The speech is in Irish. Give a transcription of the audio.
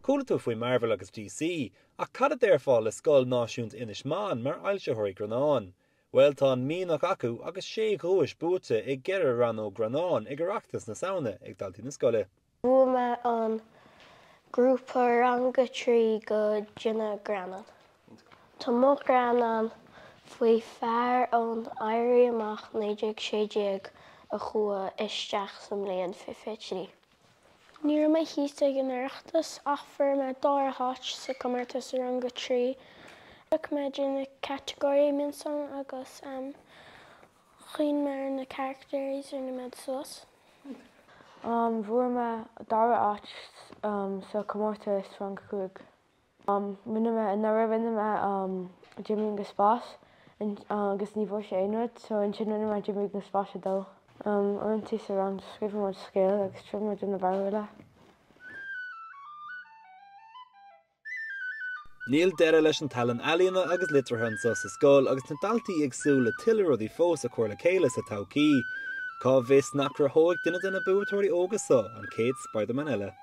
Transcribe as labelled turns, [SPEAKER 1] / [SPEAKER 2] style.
[SPEAKER 1] Cúla tú faoi Marvel agus DC, ach cad a déir fáil le Scoil Náisiúnta Inis Meáin mar ailse thuirí greannáin. Well tá míach acu agus 6 dhuais buaite ag gceithre rannóg greannáin ag Oireachtas na Samhna ag Daltaí na Scoile.
[SPEAKER 2] Bhuaime an grúpa ranga trí go dtine greannáin. Tá mo greannáin faoi fearr ón éirí amach 1960 a chua isteach sa mbliana fifitrí. Ní raibh mé híos ag an Oireachtas ach fuair mé dár háit sa comórtas ranga trí. Ag mé dtine categóí minsan agus chuoin mé na characters ar na méid sos.
[SPEAKER 3] Bhuair mé dár áit sa comórtas ranga cúig. Muna mé na raibh mé Jimmy agus spás agus ní bhór sé aonúid, so an sin muna mé Jimmy agus spás a dó. Orintí sa rang scríbh mar scéal agus trimid in na barúile.
[SPEAKER 1] Níl deire leis an talan ealaíona agus litrehansa sa scóil agus na daltaí ag súla tuile rudí fós a chuir le chéile sa todhchaí. Cá bhís nach rathóg duine den na buatóirí ógasa an céad Spider-Man eile.